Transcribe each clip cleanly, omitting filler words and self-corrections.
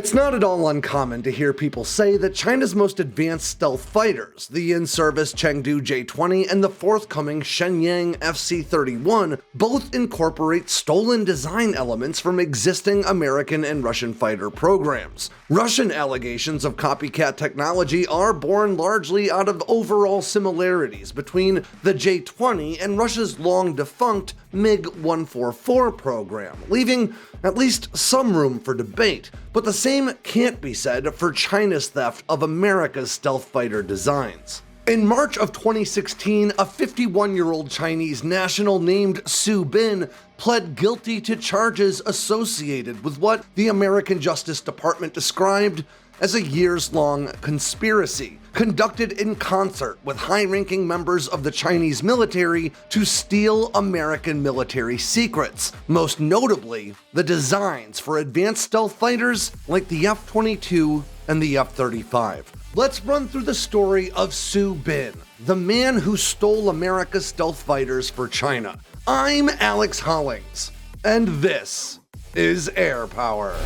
It's not at all uncommon to hear people say that China's most advanced stealth fighters, the in-service Chengdu J-20 and the forthcoming Shenyang FC-31, both incorporate stolen design elements from existing American and Russian fighter programs. Russian allegations of copycat technology are born largely out of overall similarities between the J-20 and Russia's long-defunct MiG-144 program, leaving at least some room for debate. But the same can't be said for China's theft of America's stealth fighter designs. In March of 2016, a 51-year-old Chinese national named Su Bin pled guilty to charges associated with what the American Justice Department described as a years-long conspiracy, conducted in concert with high-ranking members of the Chinese military to steal American military secrets, most notably the designs for advanced stealth fighters like the F-22 and the F-35. Let's run through the story of Su Bin, the man who stole America's stealth fighters for China. I'm Alex Hollings, and this is Air Power.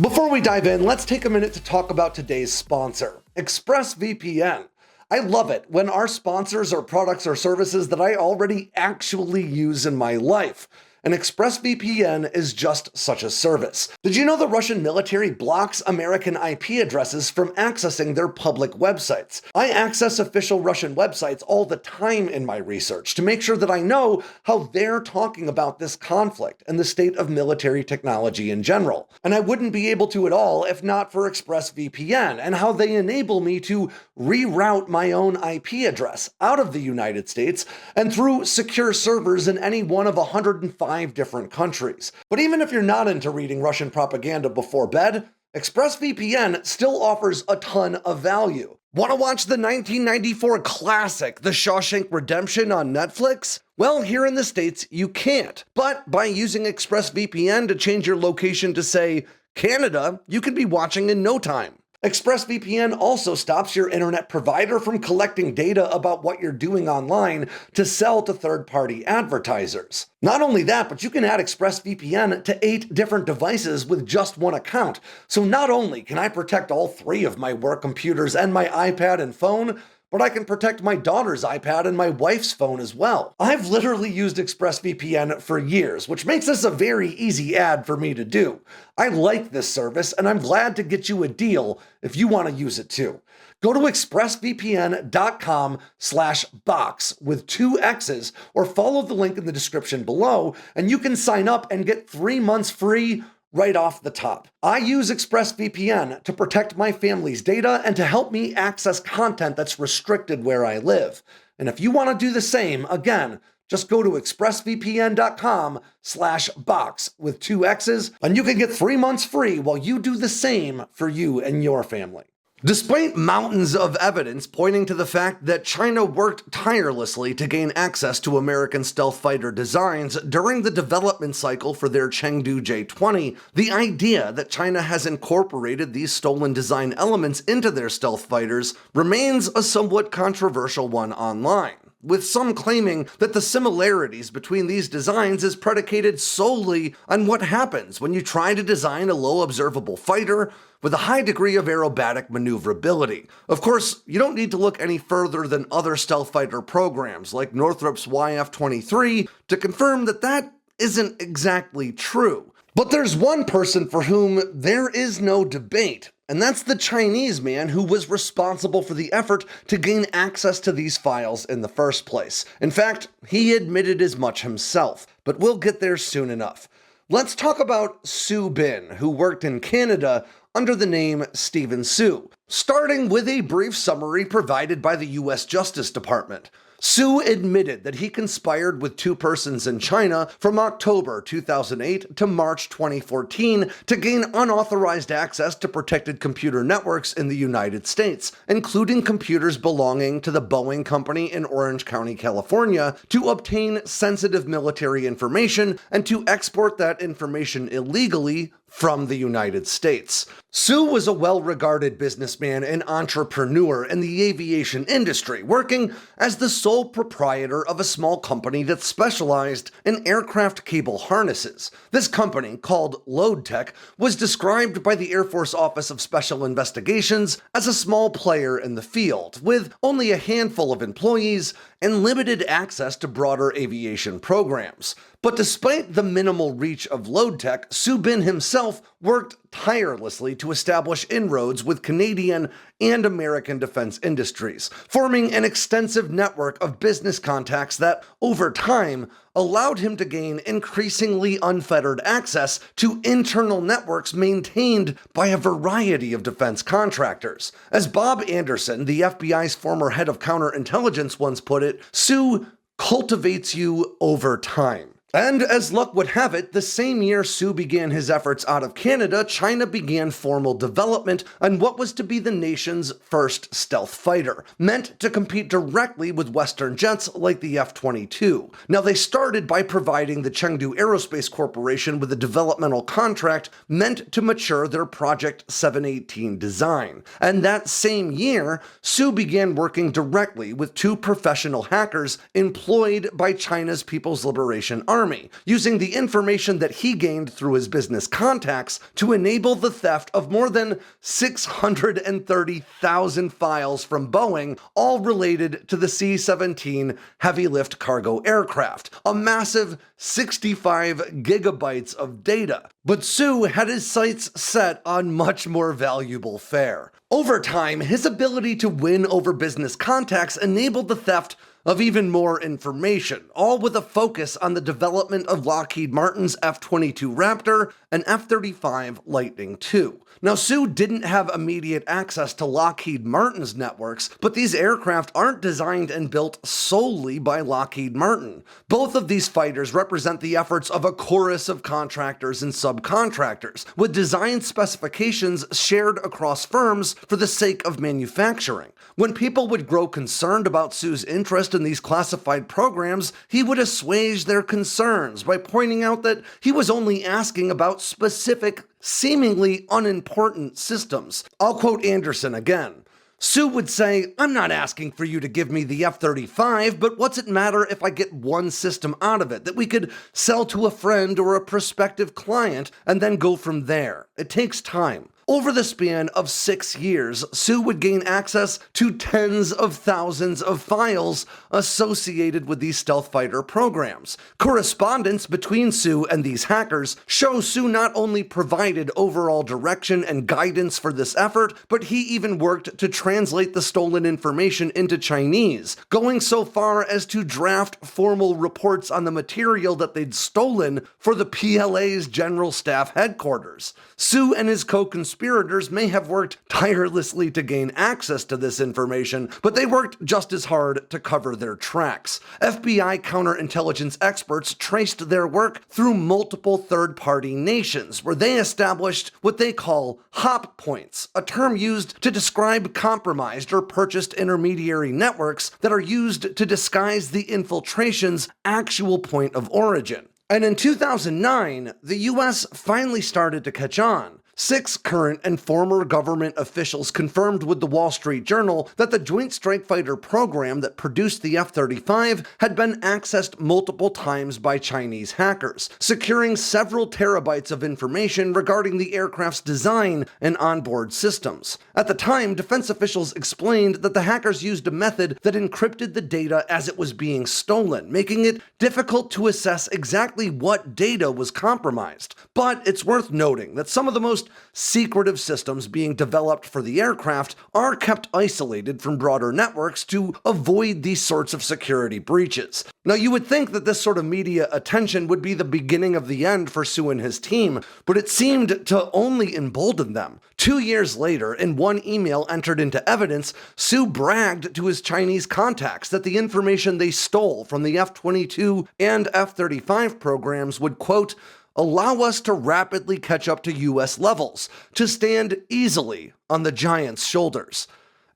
Before we dive in, let's take a minute to talk about today's sponsor, ExpressVPN. I love it when our sponsors are products or services that I already actually use in my life. And ExpressVPN is just such a service. Did you know the Russian military blocks American IP addresses from accessing their public websites? I access official Russian websites all the time in my research to make sure that I know how they're talking about this conflict and the state of military technology in general. And I wouldn't be able to at all if not for ExpressVPN and how they enable me to reroute my own IP address out of the United States and through secure servers in any one of 105 different countries. But even if you're not into reading Russian propaganda before bed, ExpressVPN still offers a ton of value. Want to watch the 1994 classic, The Shawshank Redemption on Netflix? Well, here in the States, you can't. But by using ExpressVPN to change your location to, say, Canada, you could be watching in no time. ExpressVPN also stops your internet provider from collecting data about what you're doing online to sell to third-party advertisers. Not only that, but you can add ExpressVPN to 8 different devices with just one account. So not only can I protect all 3 of my work computers and my iPad and phone, but I can protect my daughter's iPad and my wife's phone as well. I've literally used ExpressVPN for years, which makes this a very easy ad for me to do. I like this service, and I'm glad to get you a deal if you want to use it too. Go to expressvpn.com/box with 2 X's or follow the link in the description below, and you can sign up and get 3 months free right off the top. I use ExpressVPN to protect my family's data and to help me access content that's restricted where I live. And if you want to do the same, again, just go to expressvpn.com/box with 2 X's, and you can get 3 months free while you do the same for you and your family. Despite mountains of evidence pointing to the fact that China worked tirelessly to gain access to American stealth fighter designs during the development cycle for their Chengdu J-20, the idea that China has incorporated these stolen design elements into their stealth fighters remains a somewhat controversial one online, with some claiming that the similarities between these designs is predicated solely on what happens when you try to design a low observable fighter with a high degree of aerobatic maneuverability. Of course, you don't need to look any further than other stealth fighter programs like Northrop's F-23 to confirm that that isn't exactly true. But there's one person for whom there is no debate, and that's the Chinese man who was responsible for the effort to gain access to these files in the first place. In fact, he admitted as much himself, but we'll get there soon enough. Let's talk about Su Bin, who worked in Canada under the name Stephen Su, starting with a brief summary provided by the US Justice Department. Su admitted that he conspired with 2 persons in China from October 2008 to March 2014 to gain unauthorized access to protected computer networks in the United States, including computers belonging to the Boeing Company in Orange County, California, to obtain sensitive military information and to export that information illegally from the United States. Su was a well-regarded businessman and entrepreneur in the aviation industry, working as the sole proprietor of a small company that specialized in aircraft cable harnesses. This company, called Load Tech, was described by the Air Force Office of Special Investigations as a small player in the field, with only a handful of employees and limited access to broader aviation programs. But despite the minimal reach of Load Tech, Su Bin himself worked tirelessly to establish inroads with Canadian and American defense industries, forming an extensive network of business contacts that, over time, allowed him to gain increasingly unfettered access to internal networks maintained by a variety of defense contractors. As Bob Anderson, the FBI's former head of counterintelligence, once put it, Su cultivates you over time. And as luck would have it, the same year Su began his efforts out of Canada, China began formal development on what was to be the nation's first stealth fighter, meant to compete directly with Western jets like the F-22. Now, they started by providing the Chengdu Aerospace Corporation with a developmental contract meant to mature their Project 718 design. And that same year, Su began working directly with two professional hackers employed by China's People's Liberation Army, using the information that he gained through his business contacts to enable the theft of more than 630,000 files from Boeing, all related to the C-17 heavy lift cargo aircraft, a massive 65 gigabytes of data. But Su had his sights set on much more valuable fare. Over time, his ability to win over business contacts enabled the theft of even more information, all with a focus on the development of Lockheed Martin's F-22 Raptor and F-35 Lightning II. Now, Su didn't have immediate access to Lockheed Martin's networks, but these aircraft aren't designed and built solely by Lockheed Martin. Both of these fighters represent the efforts of a chorus of contractors and subcontractors, with design specifications shared across firms for the sake of manufacturing. When people would grow concerned about Su's interest in these classified programs, he would assuage their concerns by pointing out that he was only asking about specific, seemingly unimportant systems. I'll quote Anderson again. Su would say, "I'm not asking for you to give me the F-35, but what's it matter if I get one system out of it that we could sell to a friend or a prospective client and then go from there? It takes time." Over the span of 6 years, Su would gain access to tens of thousands of files associated with these stealth fighter programs. Correspondence between Su and these hackers show Su not only provided overall direction and guidance for this effort, but he even worked to translate the stolen information into Chinese, going so far as to draft formal reports on the material that they'd stolen for the PLA's General Staff Headquarters. Su and his co-conspirators may have worked tirelessly to gain access to this information, but they worked just as hard to cover their tracks. FBI counterintelligence experts traced their work through multiple third-party nations, where they established what they call hop points, a term used to describe compromised or purchased intermediary networks that are used to disguise the infiltration's actual point of origin. And in 2009, the US finally started to catch on. 6 current and former government officials confirmed with the Wall Street Journal that the Joint Strike Fighter program that produced the F-35 had been accessed multiple times by Chinese hackers, securing several terabytes of information regarding the aircraft's design and onboard systems. At the time, defense officials explained that the hackers used a method that encrypted the data as it was being stolen, making it difficult to assess exactly what data was compromised. But it's worth noting that some of the most secretive systems being developed for the aircraft are kept isolated from broader networks to avoid these sorts of security breaches. Now, you would think that this sort of media attention would be the beginning of the end for Su and his team, but it seemed to only embolden them. 2 years later, in one email entered into evidence, Su bragged to his Chinese contacts that the information they stole from the F-22 and F-35 programs would, quote, allow us to rapidly catch up to US levels, to stand easily on the giant's shoulders.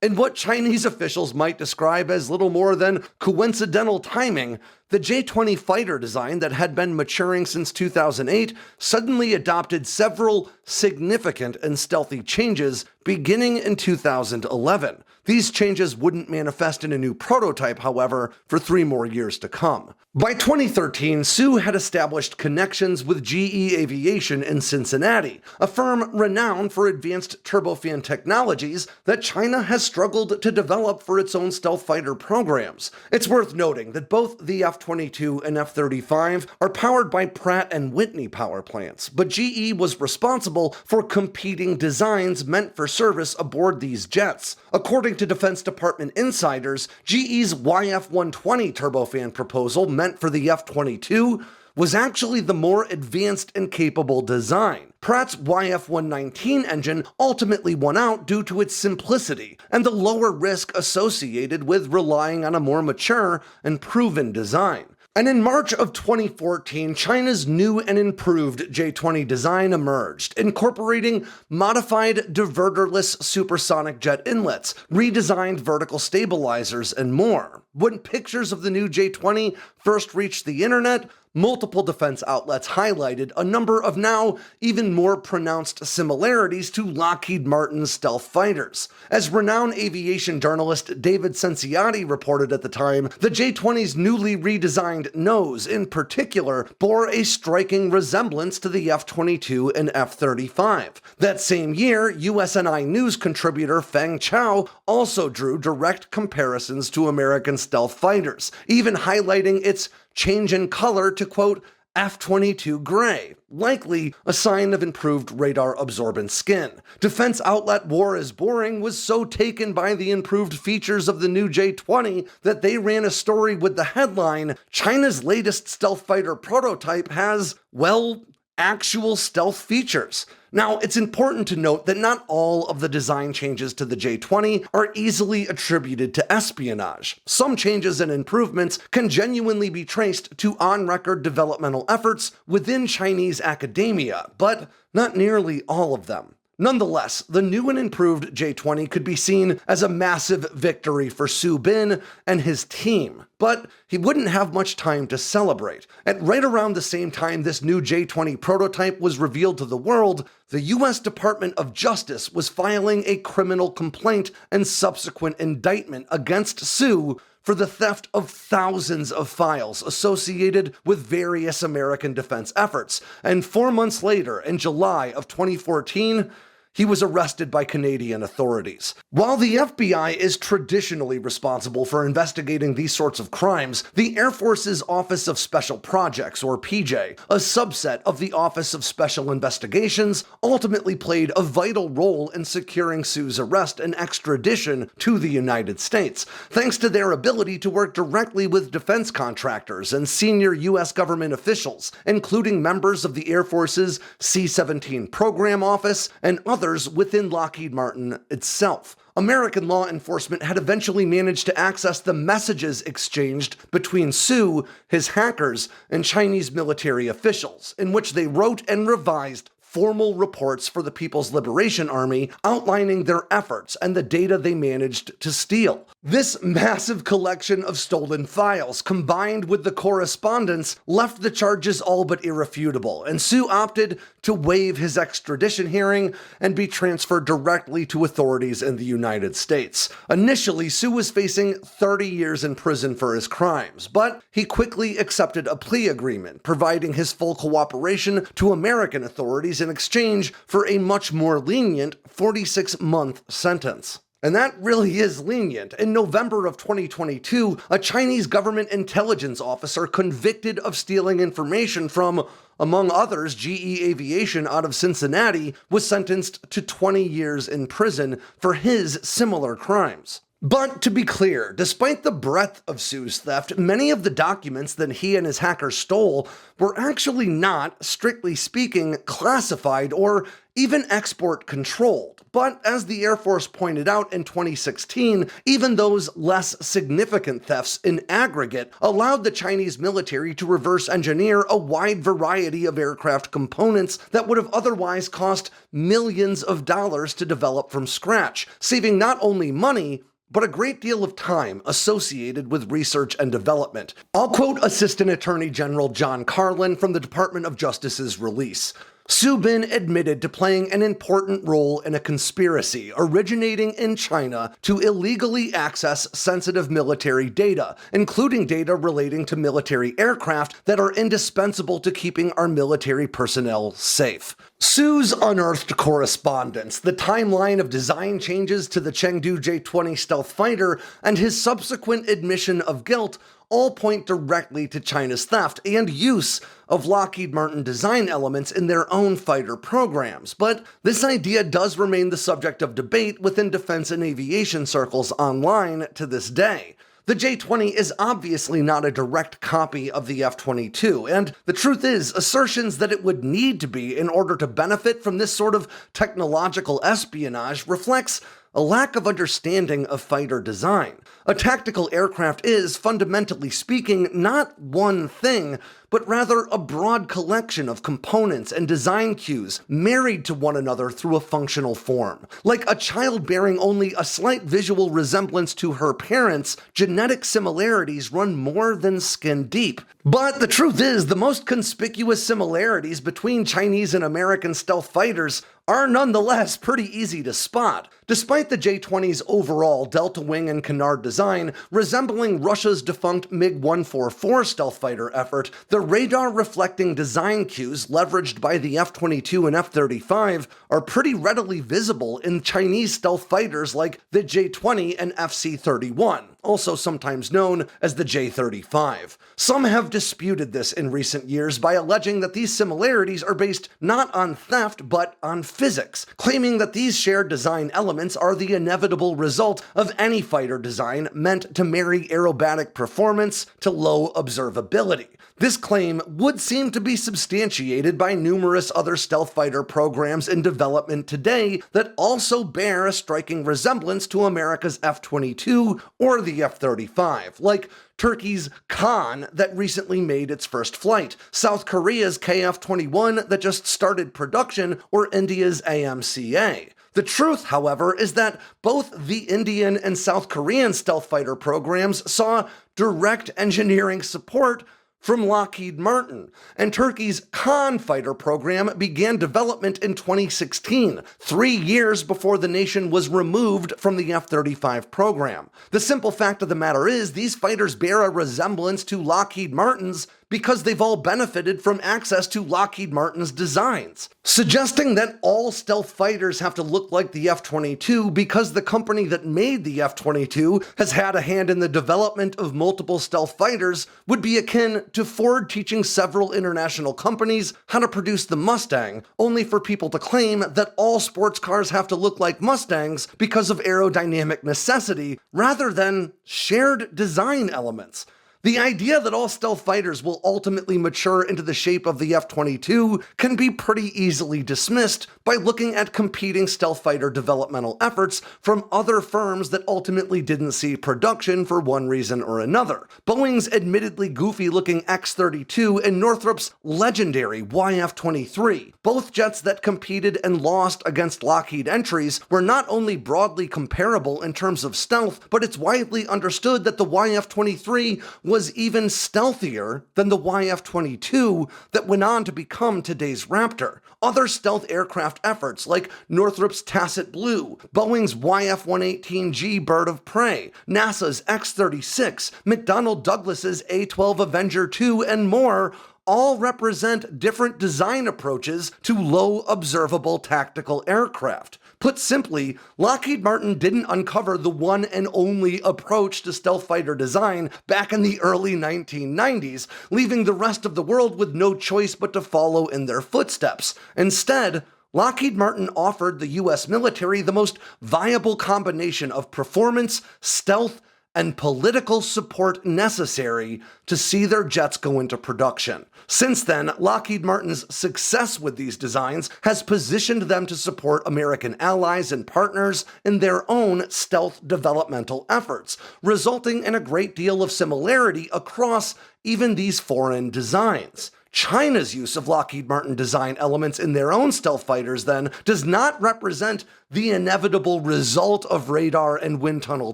In what Chinese officials might describe as little more than coincidental timing, The J-20 fighter design that had been maturing since 2008 suddenly adopted several significant and stealthy changes beginning in 2011. These changes wouldn't manifest in a new prototype, however, for 3 more years to come. By 2013, Su had established connections with GE Aviation in Cincinnati, a firm renowned for advanced turbofan technologies that China has struggled to develop for its own stealth fighter programs. It's worth noting that both the F-22 and F-35 are powered by Pratt & Whitney power plants, but GE was responsible for competing designs meant for service aboard these jets. According to Defense Department insiders, GE's YF-120 turbofan proposal meant for the F-22 was actually the more advanced and capable design. Pratt's YF-119 engine ultimately won out due to its simplicity and the lower risk associated with relying on a more mature and proven design. And in March of 2014, China's new and improved J-20 design emerged, incorporating modified diverterless supersonic jet inlets, redesigned vertical stabilizers, and more. When pictures of the new J-20 first reached the internet, multiple defense outlets highlighted a number of now even more pronounced similarities to Lockheed Martin's stealth fighters. As renowned aviation journalist David Cenciati reported at the time, the J-20's newly redesigned nose, in particular, bore a striking resemblance to the F-22 and F-35. That same year, USNI News contributor Feng Chao also drew direct comparisons to American stealth fighters, even highlighting its change in color to, quote, F-22 gray, likely a sign of improved radar-absorbent skin. Defense outlet War is Boring was so taken by the improved features of the new J-20 that they ran a story with the headline, China's latest stealth fighter prototype has, well, actual stealth features. Now, it's important to note that not all of the design changes to the J-20 are easily attributed to espionage. Some changes and improvements can genuinely be traced to on-record developmental efforts within Chinese academia, but not nearly all of them. Nonetheless, the new and improved J-20 could be seen as a massive victory for Su Bin and his team, but he wouldn't have much time to celebrate. At right around the same time this new J-20 prototype was revealed to the world, the US Department of Justice was filing a criminal complaint and subsequent indictment against Su for the theft of thousands of files associated with various American defense efforts. And 4 months later, in July of 2014, he was arrested by Canadian authorities. While the FBI is traditionally responsible for investigating these sorts of crimes, the Air Force's Office of Special Projects, or PJ, a subset of the Office of Special Investigations, ultimately played a vital role in securing Su's arrest and extradition to the United States, thanks to their ability to work directly with defense contractors and senior U.S. government officials, including members of the Air Force's C-17 Program Office and others within Lockheed Martin itself. American law enforcement had eventually managed to access the messages exchanged between Su, his hackers, and Chinese military officials, in which they wrote and revised formal reports for the People's Liberation Army outlining their efforts and the data they managed to steal. This massive collection of stolen files, combined with the correspondence, left the charges all but irrefutable, and Su opted to waive his extradition hearing and be transferred directly to authorities in the United States. Initially, Su was facing 30 years in prison for his crimes, but he quickly accepted a plea agreement, providing his full cooperation to American authorities in exchange for a much more lenient 46-month sentence. And that really is lenient. In November of 2022, a Chinese government intelligence officer convicted of stealing information from, among others, GE Aviation out of Cincinnati, was sentenced to 20 years in prison for his similar crimes. But to be clear, despite the breadth of Su's theft, many of the documents that he and his hackers stole were actually not, strictly speaking, classified or even export controlled. But as the Air Force pointed out in 2016, even those less significant thefts in aggregate allowed the Chinese military to reverse engineer a wide variety of aircraft components that would have otherwise cost millions of dollars to develop from scratch, saving not only money, but a great deal of time associated with research and development. I'll quote Assistant Attorney General John Carlin from the Department of Justice's release. Su Bin admitted to playing an important role in a conspiracy originating in China to illegally access sensitive military data, including data relating to military aircraft that are indispensable to keeping our military personnel safe. Su's unearthed correspondence, the timeline of design changes to the Chengdu J-20 stealth fighter, and his subsequent admission of guilt all point directly to China's theft and use of Lockheed Martin design elements in their own fighter programs. But this idea does remain the subject of debate within defense and aviation circles online to this day. The J-20 is obviously not a direct copy of the F-22, and the truth is, assertions that it would need to be in order to benefit from this sort of technological espionage reflects a lack of understanding of fighter design. A tactical aircraft is, fundamentally speaking, not one thing, but rather a broad collection of components and design cues married to one another through a functional form. Like a child bearing only a slight visual resemblance to her parents, genetic similarities run more than skin deep. But the truth is, the most conspicuous similarities between Chinese and American stealth fighters are nonetheless pretty easy to spot. Despite the J-20's overall delta wing and canard design resembling Russia's defunct MiG-144 stealth fighter effort, the radar-reflecting design cues leveraged by the F-22 and F-35 are pretty readily visible in Chinese stealth fighters like the J-20 and FC-31, also sometimes known as the J-35. Some have disputed this in recent years by alleging that these similarities are based not on theft but on physics, claiming that these shared design elements are the inevitable result of any fighter design meant to marry aerobatic performance to low observability. This claim would seem to be substantiated by numerous other stealth fighter programs in development today that also bear a striking resemblance to America's F-22 or the F-35, like Turkey's Khan that recently made its first flight, South Korea's KF-21 that just started production, or India's AMCA. The truth, however, is that both the Indian and South Korean stealth fighter programs saw direct engineering support from Lockheed Martin, and Turkey's Khan fighter program began development in 2016, 3 years before the nation was removed from the F-35 program. The simple fact of the matter is, these fighters bear a resemblance to Lockheed Martin's because they've all benefited from access to Lockheed Martin's designs. Suggesting that all stealth fighters have to look like the F-22 because the company that made the F-22 has had a hand in the development of multiple stealth fighters would be akin to Ford teaching several international companies how to produce the Mustang, only for people to claim that all sports cars have to look like Mustangs because of aerodynamic necessity, rather than shared design elements. The idea that all stealth fighters will ultimately mature into the shape of the F-22 can be pretty easily dismissed by looking at competing stealth fighter developmental efforts from other firms that ultimately didn't see production for one reason or another. Boeing's admittedly goofy-looking X-32 and Northrop's legendary YF-23, both jets that competed and lost against Lockheed entries, were not only broadly comparable in terms of stealth, but it's widely understood that the YF-23 was even stealthier than the YF-22 that went on to become today's Raptor. Other stealth aircraft efforts like Northrop's Tacit Blue, Boeing's YF-118G Bird of Prey, NASA's X-36, McDonnell Douglas's A-12 Avenger II, and more all represent different design approaches to low observable tactical aircraft. Put simply, Lockheed Martin didn't uncover the one and only approach to stealth fighter design back in the early 1990s, leaving the rest of the world with no choice but to follow in their footsteps. Instead, Lockheed Martin offered the US military the most viable combination of performance, stealth, and political support necessary to see their jets go into production. Since then, Lockheed Martin's success with these designs has positioned them to support American allies and partners in their own stealth developmental efforts, resulting in a great deal of similarity across even these foreign designs. China's use of Lockheed Martin design elements in their own stealth fighters, then, does not represent the inevitable result of radar and wind tunnel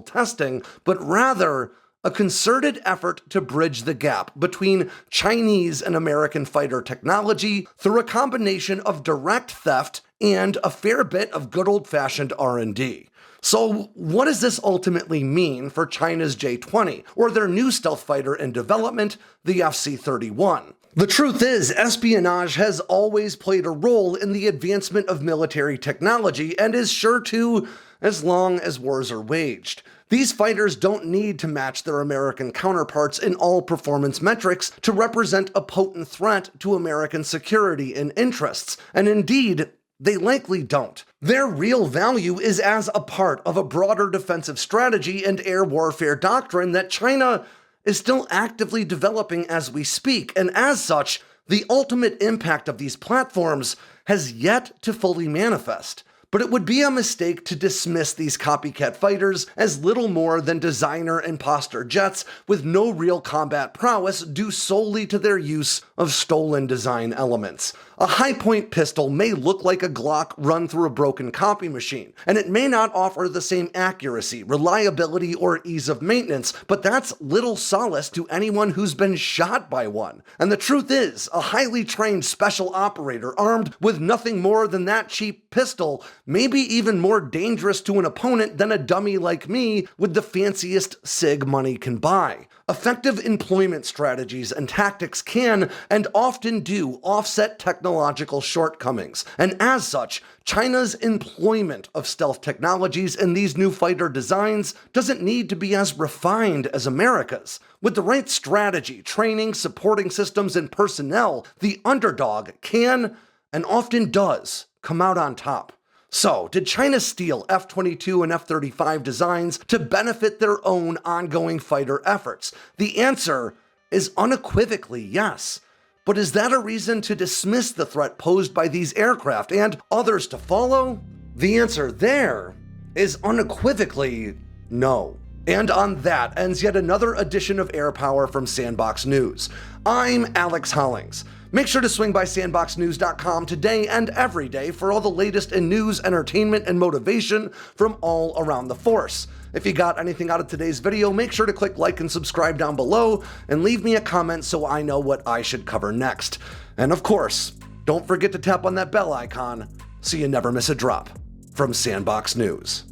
testing, but rather a concerted effort to bridge the gap between Chinese and American fighter technology through a combination of direct theft and a fair bit of good old-fashioned R&D. So what does this ultimately mean for China's J-20, or their new stealth fighter in development, the FC-31? The truth is, espionage has always played a role in the advancement of military technology and is sure to, as long as wars are waged. These fighters don't need to match their American counterparts in all performance metrics to represent a potent threat to American security and interests, and indeed, they likely don't. Their real value is as a part of a broader defensive strategy and air warfare doctrine that China is still actively developing as we speak, and as such, the ultimate impact of these platforms has yet to fully manifest. But it would be a mistake to dismiss these copycat fighters as little more than designer imposter jets with no real combat prowess due solely to their use of stolen design elements. A high-point pistol may look like a Glock run through a broken copy machine, and it may not offer the same accuracy, reliability, or ease of maintenance, but that's little solace to anyone who's been shot by one. And the truth is, a highly trained special operator armed with nothing more than that cheap pistol may be even more dangerous to an opponent than a dummy like me with the fanciest SIG money can buy. Effective employment strategies and tactics can, and often do, offset technological shortcomings, and as such, China's employment of stealth technologies in these new fighter designs doesn't need to be as refined as America's. With the right strategy, training, supporting systems, and personnel, the underdog can, and often does, come out on top. So, did China steal F-22 and F-35 designs to benefit their own ongoing fighter efforts? The answer is unequivocally yes. But is that a reason to dismiss the threat posed by these aircraft and others to follow? The answer there is unequivocally no. And on that ends yet another edition of Air Power from Sandboxx News. I'm Alex Hollings. Make sure to swing by sandboxnews.com today and every day for all the latest in news, entertainment, and motivation from all around the force. If you got anything out of today's video, make sure to click like and subscribe down below and leave me a comment so I know what I should cover next. And of course, don't forget to tap on that bell icon so you never miss a drop from Sandboxx News.